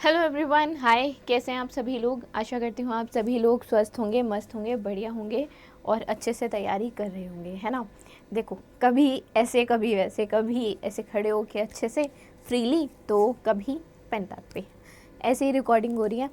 Hello everyone, हाय। कैसे हैं आप सभी लोग? आशा करती हूँ आप सभी लोग स्वस्थ होंगे, मस्त होंगे, बढ़िया होंगे और अच्छे से तैयारी कर रहे होंगे, है ना। देखो, कभी ऐसे कभी वैसे, कभी ऐसे खड़े होके अच्छे से फ्रीली, तो कभी पेन पैड पे। ऐसे ही रिकॉर्डिंग हो रही है।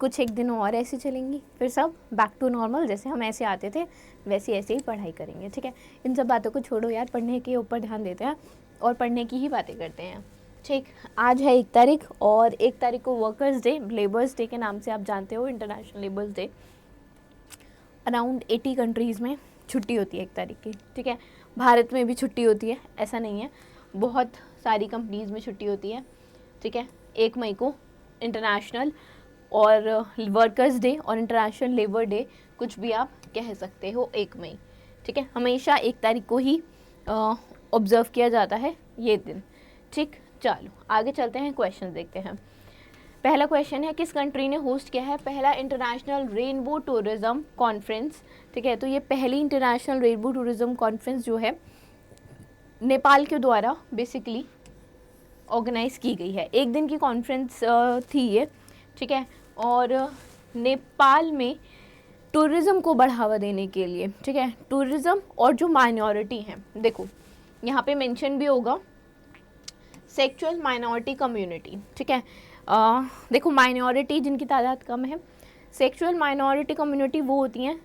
कुछ एक दिन और ऐसे चलेंगी, फिर सब बैक टू नॉर्मल। जैसे हम ऐसे आते थे वैसे ऐसे ही पढ़ाई करेंगे, ठीक है। इन सब बातों को छोड़ो यार, पढ़ने के ऊपर ध्यान देते हैं और पढ़ने की ही बातें करते हैं, ठीक। आज है 1 तारीख और 1 तारीख को वर्कर्स डे, लेबर्स डे के नाम से आप जानते हो, international labours day. Around 80 countries में छुट्टी होती है 1 तारीख की, ठीक है। भारत में भी छुट्टी होती है, ऐसा नहीं है। बहुत सारी कंपनीज़ में छुट्टी होती है, ठीक है। 1 मई को इंटरनेशनल और वर्कर्स डे और इंटरनेशनल लेबर डे, कुछ भी आप कह सकते हो, 1 मई, ठीक है। हमेशा 1 तारीख को ही ऑब्ज़र्व किया जाता है ये दिन, ठीक। चलो आगे चलते हैं, क्वेश्चन देखते हैं। पहला क्वेश्चन है, किस कंट्री ने होस्ट किया है पहला इंटरनेशनल रेनबो टूरिज्म कॉन्फ्रेंस, ठीक है। तो ये पहली इंटरनेशनल रेनबो टूरिज्म कॉन्फ्रेंस जो है नेपाल के द्वारा बेसिकली ऑर्गेनाइज की गई है। 1 दिन की कॉन्फ्रेंस थी ये, ठीक है। और नेपाल में टूरिज़्म को बढ़ावा देने के लिए, ठीक है, टूरिज़्म और जो माइनॉरिटी हैं, देखो यहाँ पे मेंशन भी होगा सेक्सुअल माइनॉरिटी कम्युनिटी, ठीक है। देखो, माइनॉरिटी जिनकी तादाद कम है, सेक्सुअल माइनॉरिटी कम्युनिटी वो होती हैं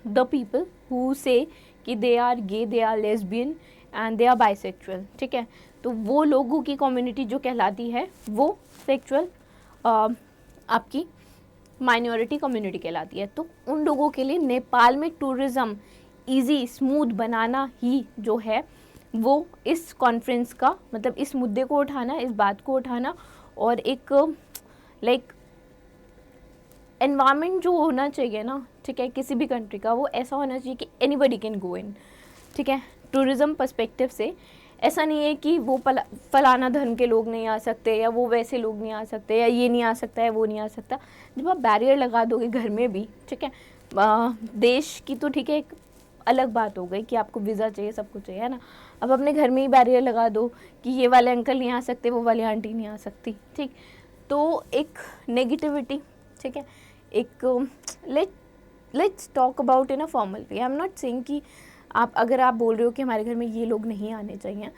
द पीपल हु से कि they are gay, they are lesbian and they are bisexual, ठीक है। तो वो लोगों की कम्युनिटी जो कहलाती है वो सेक्सुअल आपकी माइनॉरिटी कम्युनिटी कहलाती है। तो उन लोगों के लिए नेपाल में टूरिज़्म ईजी स्मूथ बनाना ही जो है वो इस कॉन्फ्रेंस का मतलब इस मुद्दे को उठाना, इस बात को उठाना और एक लाइक एनवायरनमेंट जो होना चाहिए ना, ठीक है, किसी भी कंट्री का, वो ऐसा होना चाहिए कि एनीबडी कैन गो इन, ठीक है। टूरिज़्म पर्सपेक्टिव से ऐसा नहीं है कि वो फलाना धर्म के लोग नहीं आ सकते या वो वैसे लोग नहीं आ सकते या ये नहीं आ सकता है वो नहीं आ सकता। जब आप बैरियर लगा दोगे घर में भी, ठीक है, देश की तो ठीक है एक अलग बात हो गई कि आपको वीज़ा चाहिए, सब कुछ चाहिए, है ना। अब अपने घर में ही बैरियर लगा दो कि ये वाले अंकल नहीं आ सकते, वो वाली आंटी नहीं आ सकती, ठीक। तो एक नेगेटिविटी, ठीक है, एक let's talk about in a formal way. I am not saying कि अगर आप बोल रहे हो कि हमारे घर में ये लोग नहीं आने चाहिए,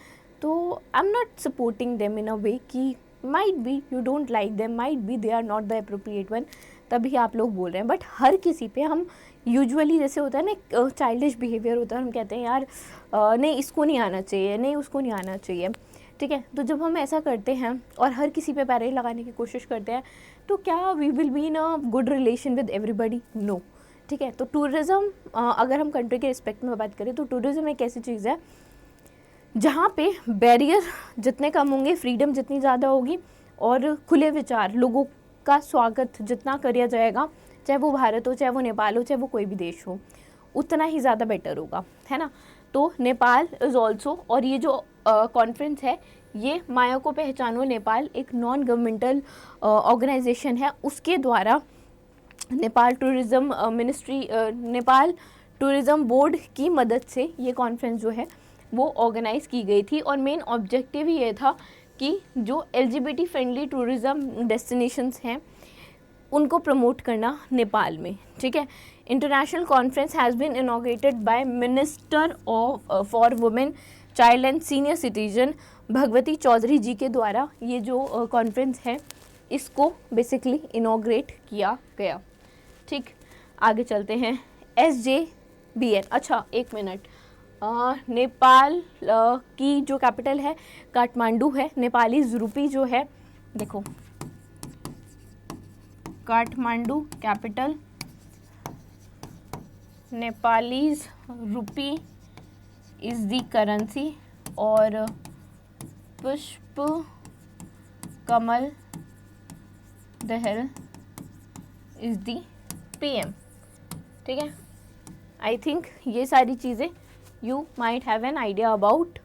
तो I am not supporting them in a way कि might be you don't like them, might be they are not the appropriate one, तभी आप लोग बोल रहे हैं। बट हर किसी पे हम यूजुअली, जैसे होता है ना चाइल्डिश बिहेवियर होता है, हम कहते हैं यार नहीं इसको नहीं आना चाहिए, नहीं उसको नहीं आना चाहिए, ठीक है। तो जब हम ऐसा करते हैं और हर किसी पे बैरियर लगाने की कोशिश करते हैं, तो क्या we will be in a good relation with everybody? No, ठीक है। तो टूरिज़्म, अगर हम कंट्री के रिस्पेक्ट में बात करें, तो टूरिज़्म एक ऐसी चीज़ है जहाँ पे बैरियर जितने कम होंगे, फ्रीडम जितनी ज़्यादा होगी और खुले विचार, लोगों का स्वागत जितना किया जाएगा, चाहे वो भारत हो, चाहे वो नेपाल हो, चाहे वो कोई भी देश हो, उतना ही ज़्यादा बेटर होगा, है ना। तो नेपाल इज़ ऑल्सो, और ये जो कॉन्फ्रेंस है ये माया को पहचानो नेपाल एक नॉन गवर्नमेंटल ऑर्गेनाइजेशन है, उसके द्वारा Nepal tourism ministry, Nepal tourism board की मदद से ये कॉन्फ्रेंस जो है वो ऑर्गेनाइज़ की गई थी। और मेन ऑब्जेक्टिव ही ये था कि जो LGBT फ्रेंडली टूरिज़्म डेस्टिनेशंस हैं उनको प्रमोट करना नेपाल में, ठीक है। International conference has been inaugurated by minister of for women, child and senior citizen Bhagwati Chaudhary ji के द्वारा ये जो कॉन्फ्रेंस है इसको बेसिकली इनॉग्रेट किया गया, ठीक। आगे चलते हैं, SJVN। अच्छा, 1 मिनट, नेपाल की जो कैपिटल है काठमांडू है। नेपाली रूपी जो है, देखो, काठमांडू कैपिटल, नेपालीज रूपी इज द करेंसी और पुष्प Kamal Dahal is the PM, ठीक है। आई थिंक ये सारी चीज़ें you might have an idea about,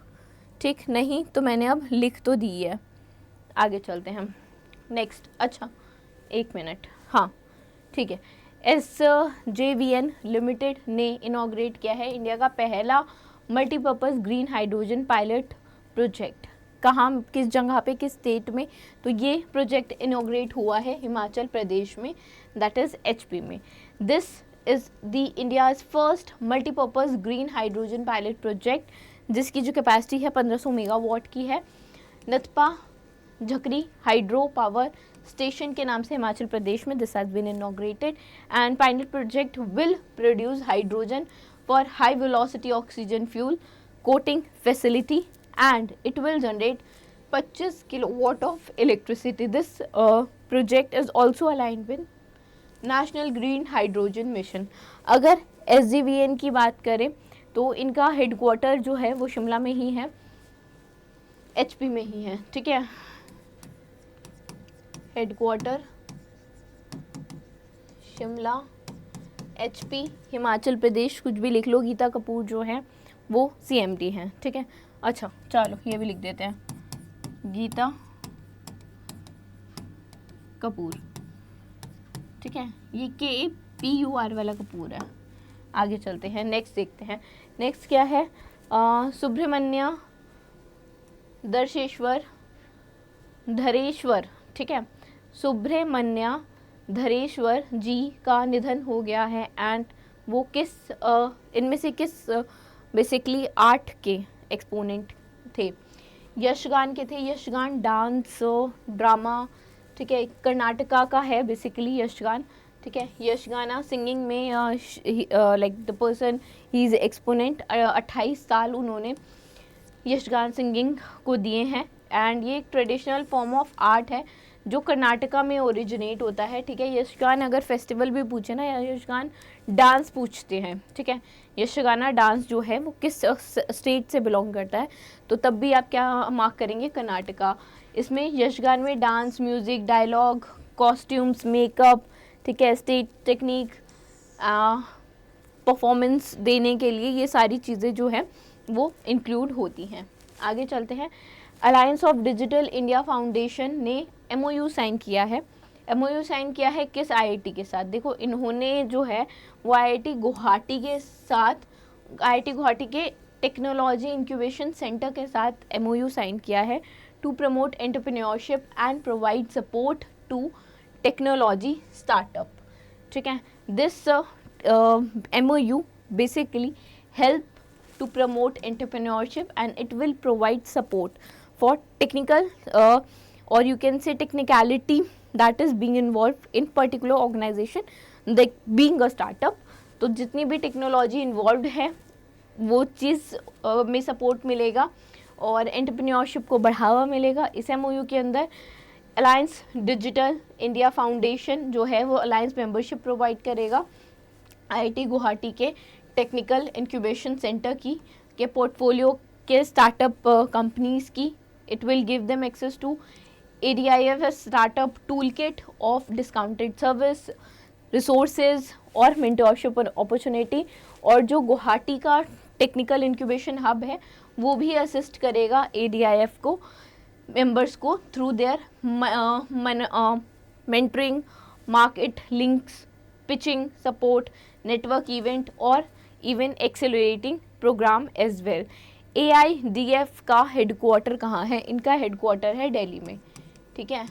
ठीक। नहीं तो मैंने अब लिख तो दी है। आगे चलते हैं नेक्स्ट। अच्छा, 1 मिनट, हाँ ठीक है। SJVN लिमिटेड ने इनॉग्रेट किया है इंडिया का पहला multipurpose green hydrogen pilot project, कहाँ, किस जगह पे, किस स्टेट में, तो ये प्रोजेक्ट इनॉग्रेट हुआ है हिमाचल प्रदेश में, दैट इज़ एचपी में। This is the India's first multipurpose green hydrogen pilot project, जिसकी जो कैपेसिटी है 1500 मेगावाट की है। Nathpa Jhakri hydro power station के नाम से हिमाचल प्रदेश में this has been inaugurated, and pilot project will produce hydrogen for high velocity oxygen fuel coating facility and it will generate 25 kilowatt of electricity. This project is also aligned with national green hydrogen mission. अगर SJVN की बात करें तो इनका headquarter जो है वो शिमला में ही है, HP में ही है, ठीक है। हेडक्वार्टर शिमला, HP, हिमाचल प्रदेश, कुछ भी लिख लो। गीता कपूर जो है वो CMD हैं, ठीक है। अच्छा चलो ये भी लिख देते हैं, गीता कपूर, ठीक है। ये KPUR वाला कपूर है। आगे चलते हैं, नेक्स्ट देखते हैं। नेक्स्ट क्या है, सुब्रमण्य धरेश्वर, ठीक है। सुब्रमण्य धरेश्वर जी का निधन हो गया है, एंड वो किस इनमें से किस बेसिकली आर्ट के एक्सपोनेंट थे? यशगान के थे। यशगान डांस ड्रामा, ठीक है, कर्नाटका का है बेसिकली यशगान, ठीक है। यशगाना सिंगिंग में like the person he is exponent, 28 साल उन्होंने यशगान सिंगिंग को दिए हैं, एंड ये एक ट्रेडिशनल फॉर्म ऑफ आर्ट है जो कर्नाटका में ओरिजिनेट होता है, ठीक है। यशगान अगर फेस्टिवल भी पूछे ना, या यशगान डांस पूछते हैं, ठीक है, यशगाना डांस जो है वो किस स्टेट से बिलोंग करता है, तो तब भी आप क्या मार्क करेंगे, कर्नाटका। इसमें यशगान में dance, music, dialogue, costumes, makeup, ठीक है, स्टेज टेक्निक, परफॉर्मेंस देने के लिए ये सारी चीज़ें जो है वो इंक्लूड होती हैं। आगे चलते हैं। Alliance of digital India foundation ने MOU साइन किया है। MOU साइन किया है किस IIT के साथ? देखो इन्होंने जो है वो IIT गुवाहाटी के साथ, IIT गुवाहाटी के टेक्नोलॉजी इंक्यूबेशन सेंटर के साथ MOU साइन किया है to promote entrepreneurship and provide support to technology startup, ठीक है। This MOU basically help to promote entrepreneurship and it will provide support for technical or you can say technicality that is being involved in particular organization, like being a startup। तो जितनी भी technology involve है वो चीज़ में support मिलेगा और entrepreneurship को बढ़ावा मिलेगा। इस MOU के अंदर अलायंस डिजिटल इंडिया फाउंडेशन जो है वो अलायंस मेंबरशिप प्रोवाइड करेगा IIT गुवाहाटी के टेक्निकल इंक्यूबेशन सेंटर की के पोर्टफोलियो के स्टार्टअप कंपनीज की। It will give them access to ADIF startup tool kit of discounted service resources और मेंटरशिप अपॉर्चुनिटी। और जो गुवाहाटी का टेक्निकल इंक्यूबेशन हब है वो भी असिस्ट करेगा ADIF को, मेंबर्स को, through their mentoring, market links, pitching support, network event और even accelerating program as well. AIDF का हेडक्वार्टर कहाँ है? इनका हेडक्वार्टर है दिल्ली में, ठीक है।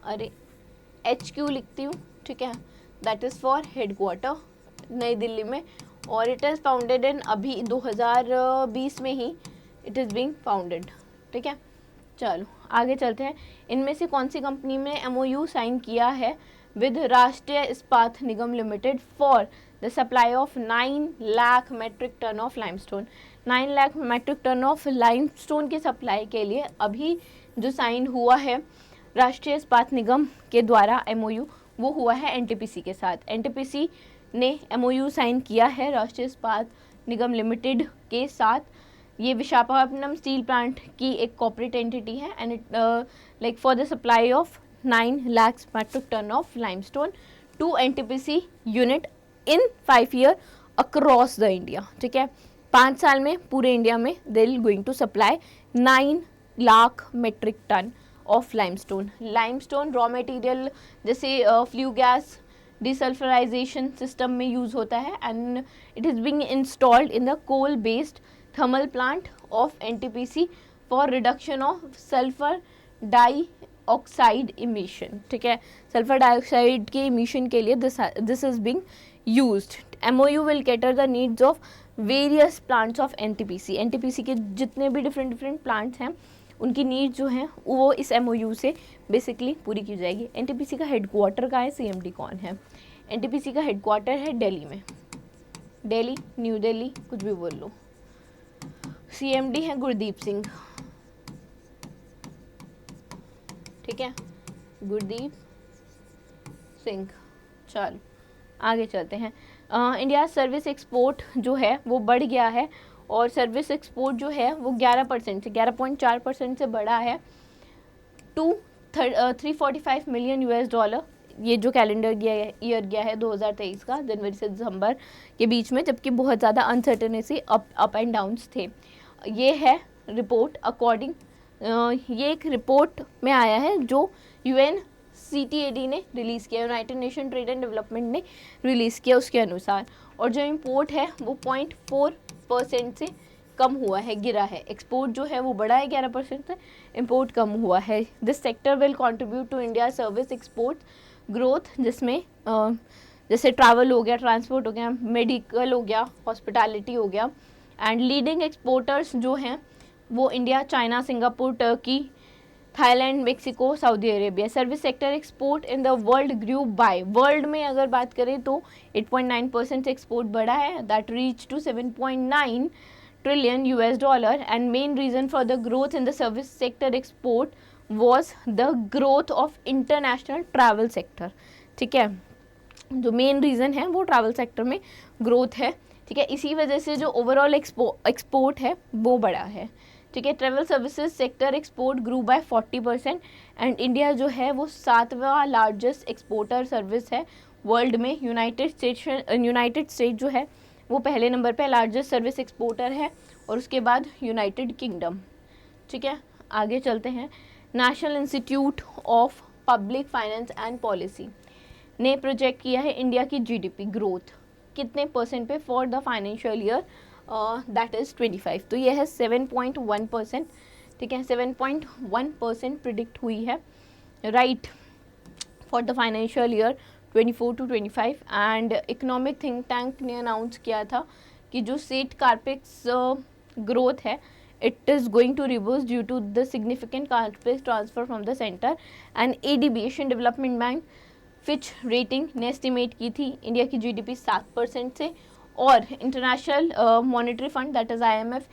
अरे HQ लिखती हूँ, ठीक है, दैट इज़ फॉर हेडक्वार्टर, नई दिल्ली में। और इट इज़ फाउंडेड इन अभी 2020 में ही इट इज़ बीइंग फाउंडेड, ठीक है। चलो आगे चलते हैं। इनमें से कौन सी कंपनी में MOU साइन किया है with Rashtriya Ispat Nigam limited for the supply of 9 lakh metric ton of limestone? 9 lakh metric ton of limestone की सप्लाई के लिए अभी जो साइन हुआ है राष्ट्रीय इस्पात निगम के द्वारा MOU, वो हुआ है NTPC के साथ। NTPC ने MOU साइन किया है राष्ट्रीय इस्पात निगम लिमिटेड के साथ। ये विशाखापट्टनम स्टील प्लांट की एक कॉर्पोरेट एंटिटी है, and it like for the supply of 9 lakh metric ton of limestone to NTPC unit in 5 year across the India, ठीक है। 5 साल में पूरे इंडिया में they will going to supply 9 lakh metric ton of limestone. Limestone raw material जैसे flue gas desulphurisation system में use होता है, and it is being installed in the coal based thermal plant of NTPC for reduction of sulphur dioxide emission, ठीक है, sulphur dioxide के emission के लिए this is being used. MOU will cater the needs of various plants of NTPC, NTPC के जितने भी different plants हैं उनकी नीड्स जो हैं वो इस MOU से बेसिकली पूरी की जाएगी। NTPC का हेडक्वार्टर कहाँ है, CMD कौन है? NTPC का हेडक्वार्टर है दिल्ली में, दिल्ली, न्यू दिल्ली, कुछ भी बोल लो। CMD है गुरदीप सिंह, ठीक है, गुरदीप सिंह। चलो आगे चलते हैं। इंडिया सर्विस एक्सपोर्ट जो है वो बढ़ गया है, और सर्विस एक्सपोर्ट जो है वो 11% से 11.4% से बढ़ा है टू 345 मिलियन US$, ये जो कैलेंडर ईयर गया है 2023 का, जनवरी से दिसंबर के बीच में, जबकि बहुत ज़्यादा अनसर्टेनिटी अप एंड डाउन्स थे। ये है रिपोर्ट अकॉर्डिंग, ये एक रिपोर्ट में आया है जो UNCTAD ने रिलीज़ किया, United nation trade and development ने रिलीज़ किया उसके अनुसार। और जो इम्पोर्ट है वो 0.4% से कम हुआ है, गिरा है। एक्सपोर्ट जो है वो बढ़ा है 11% से, इम्पोर्ट कम हुआ है। This sector will contribute to India service export growth, जिसमें जैसे ट्रैवल हो गया, ट्रांसपोर्ट हो गया, मेडिकल हो गया, हॉस्पिटैलिटी हो गया। एंड लीडिंग एक्सपोर्टर्स जो हैं वो India, China, Singapore, Turkey, Thailand, Mexico, Saudi Arabia. Service sector export in the world grew by, world में अगर बात करें तो 8.9% से एक्सपोर्ट बढ़ा है, that reach to 7.9 trillion US$, and main reason for the growth in the service sector export was the growth of international travel sector, ठीक है, जो मेन रीज़न है वो ट्रैवल सेक्टर में ग्रोथ है, ठीक है, इसी वजह से जो ओवरऑल एक्सपोर्ट है वो बढ़ा है, ठीक है। Travel services sector export grew by 40%, and India जो है वो 7वां लार्जेस्ट एक्सपोर्टर सर्विस है वर्ल्ड में। यूनाइटेड स्टेट जो है वो पहले नंबर पे लार्जेस्ट सर्विस एक्सपोर्टर है, और उसके बाद यूनाइटेड किंगडम, ठीक है। आगे चलते हैं। National institute of public finance and policy ने प्रोजेक्ट किया है इंडिया की GDP ग्रोथ कितने परसेंट पे for the financial year, that is 25, तो ये है 7.1%, ठीक है, 7.1% प्रिडिक्ट हुई है, right, for the financial year 24 to 25। And economic think tank ने अनाउंस किया था कि जो सेट कार्पेक्स ग्रोथ है it is going to reverse due to the significant capex transfer from the centre. And ADB, Asian development bank, Fitch rating ने estimate की थी India की GDP 7% से, और international monetary fund that is IMF,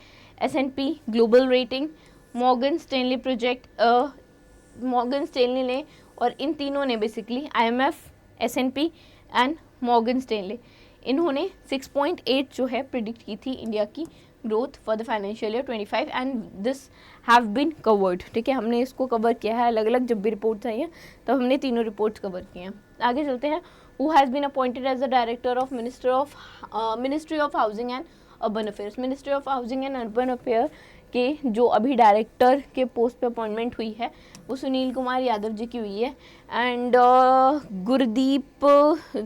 S&P global rating, Morgan Stanley Morgan Stanley ने, और इन तीनों ने basically IMF, S&P and Morgan Stanley, इन्होंने 6.8 जो है प्रिडिक्ट की थी इंडिया की growth for the financial year 25, and this have been covered, ठीक है, हमने इसको कवर किया है अलग अलग, जब भी रिपोर्ट्स आई हैं तब हमने तीनों रिपोर्ट्स कवर किए हैं। आगे चलते हैं। Who has been appointed as the director of ministry of housing and urban affairs, ministry of housing and urban affair के जो अभी डायरेक्टर के पोस्ट पे अपॉइंटमेंट हुई है वो सुनील कुमार यादव जी की हुई है। एंड गुरदीप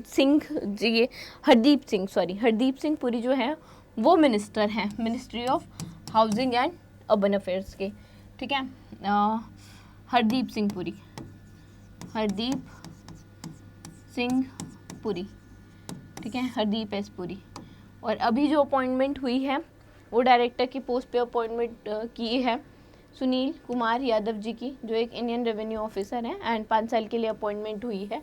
सिंह जी, हरदीप सिंह पुरी जो है वो मिनिस्टर हैं ministry of housing and urban affairs के, ठीक है, हरदीप सिंह पुरी, ठीक है, हरदीप एस पुरी। और अभी जो अपॉइंटमेंट हुई है वो डायरेक्टर की पोस्ट पे अपॉइंटमेंट की है सुनील कुमार यादव जी की, जो एक इंडियन रेवेन्यू ऑफिसर हैं, एंड 5 साल के लिए अपॉइंटमेंट हुई है,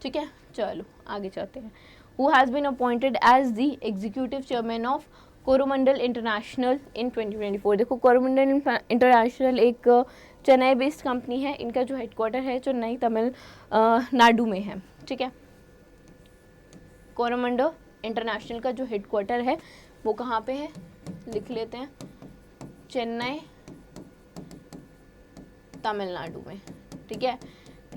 ठीक है। चलो आगे चलते हैं। Who has been appointed as the executive chairman of Coromandel international in 2024। देखो कोरोमंडल इंटरनेशनल एक चेन्नई बेस्ड कंपनी है, इनका जो हेडक्वार्टर है चेन्नई तमिलनाडु में है, ठीक है। कोरोमंडल इंटरनेशनल का जो हेडक्वार्टर है वो कहाँ पे है, लिख लेते हैं, चेन्नई तमिलनाडु में, ठीक है।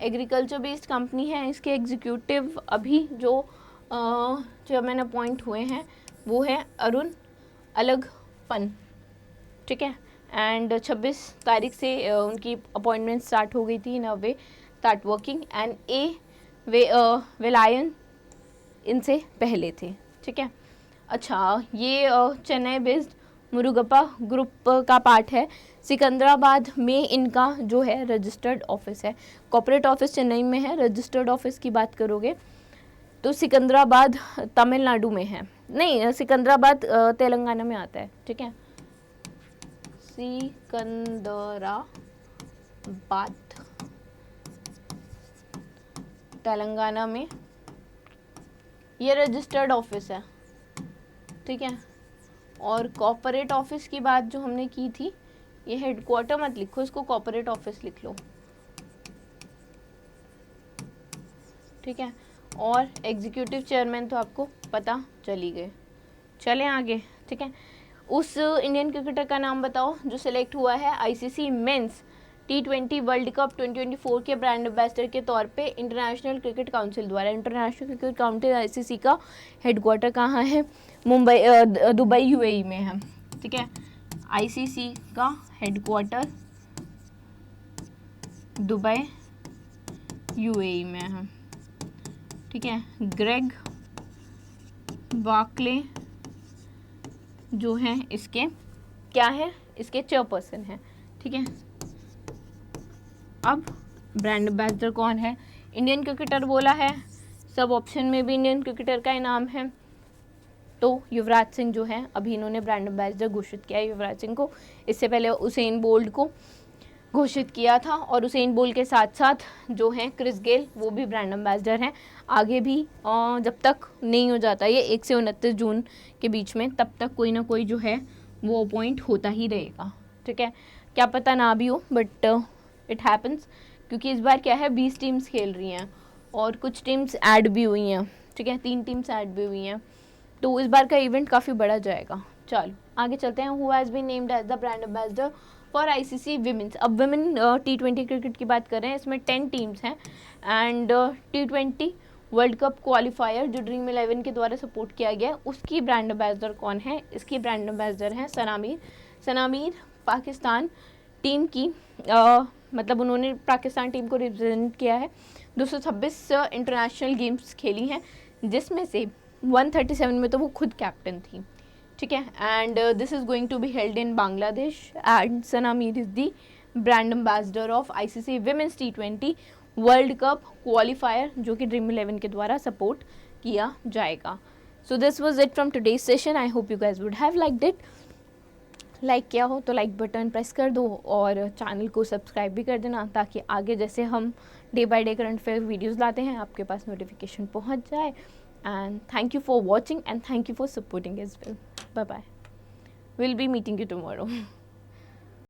एग्रीकल्चर बेस्ड कंपनी है, इसके एग्जीक्यूटिव अभी जो चेयरमैन अपॉइंट हुए हैं वो है अरुण अलगपन, ठीक है। एंड 26 तारीख से उनकी अपॉइंटमेंट स्टार्ट हो गई थी, नवे स्टार्ट वर्किंग, एंड वेलायन इनसे पहले थे, ठीक है। अच्छा, ये चेन्नई बेस्ड मुरुगप्पा ग्रुप का पार्ट है। सिकंदराबाद में इनका जो है रजिस्टर्ड ऑफिस है। कॉर्पोरेट ऑफिस चेन्नई में है, रजिस्टर्ड ऑफिस की बात करोगे तो सिकंदराबाद तमिलनाडु में है, नहीं सिकंदराबाद तेलंगाना में आता है, ठीक है, सिकंदराबाद तेलंगाना में ये रजिस्टर्ड ऑफिस है, ठीक है। और कॉर्पोरेट ऑफिस की बात जो हमने की थी, ये हेडक्वार्टर मत लिखो, इसको कॉर्पोरेट ऑफिस लिख लो, ठीक है। और एग्जीक्यूटिव चेयरमैन तो आपको पता चली गए। चलें आगे, ठीक है। उस इंडियन क्रिकेटर का नाम बताओ जो सिलेक्ट हुआ है ICC men's T20 world cup 2024 के ब्रांड एम्बेसडर के तौर पे इंटरनेशनल क्रिकेट काउंसिल द्वारा। इंटरनेशनल क्रिकेट काउंसिल आईसीसी का हेडक्वार्टर कहाँ है? दुबई यूएई में है, ठीक है। आईसीसी का हेडक्वार्टर दुबई यूएई में है, ठीक है। ग्रेग बार्कले जो है इसके क्या है, इसके चेयरपर्सन है, ठीक है। अब ब्रांड एम्बेसडर कौन है? इंडियन क्रिकेटर बोला है, सब ऑप्शन में भी इंडियन क्रिकेटर का ही नाम है, तो युवराज सिंह जो है अभी इन्होंने ब्रांड एम्बेसडर घोषित किया है युवराज सिंह को। इससे पहले उसेन बोल्ट को घोषित किया था, और उसेन बोल्ट के साथ साथ जो है क्रिस गेल वो भी ब्रांड एम्बेसडर हैं। आगे भी जब तक नहीं हो जाता ये 1 से 29 जून के बीच में, तब तक कोई ना कोई जो है वो अपॉइंट होता ही रहेगा, ठीक है। क्या पता ना भी हो, बट इट हैपन्स, क्योंकि इस बार क्या है 20 टीम्स खेल रही हैं और कुछ टीम्स ऐड भी हुई हैं, ठीक है, 3 टीम्स ऐड भी हुई हैं, तो इस बार का इवेंट काफ़ी बड़ा जाएगा। चलो आगे चलते हैं। Who has been named as the brand ambassador for ICC women's. अब विमेन T20 क्रिकेट की बात कर रहे हैं, इसमें 10 टीम्स हैं and T20 world cup qualifier जो ड्रीम 11 के द्वारा सपोर्ट किया गया, उसकी ब्रांड एम्बेसडर कौन है? इसकी ब्रांड एम्बेसडर हैं सनामीर। सनामीर पाकिस्तान टीम की मतलब उन्होंने पाकिस्तान टीम को रिप्रेजेंट किया है। 226 इंटरनेशनल गेम्स खेली हैं, जिसमें से 137 में तो वो खुद कैप्टन थी, ठीक है। And this is going to be held in Bangladesh and Sana Mir is the brand ambassador of ICC women's T20 world cup qualifier, जो कि ड्रीम 11 के द्वारा सपोर्ट किया जाएगा। So this was it from today's session. I hope you guys would have liked it. Like किया हो तो like button press कर दो और चैनल को सब्सक्राइब भी कर देना, ताकि आगे जैसे हम day by day current affair videos लाते हैं आपके पास नोटिफिकेशन पहुंच जाए। And thank you for watching and thank you for supporting as well. Bye bye. We'll be meeting you tomorrow.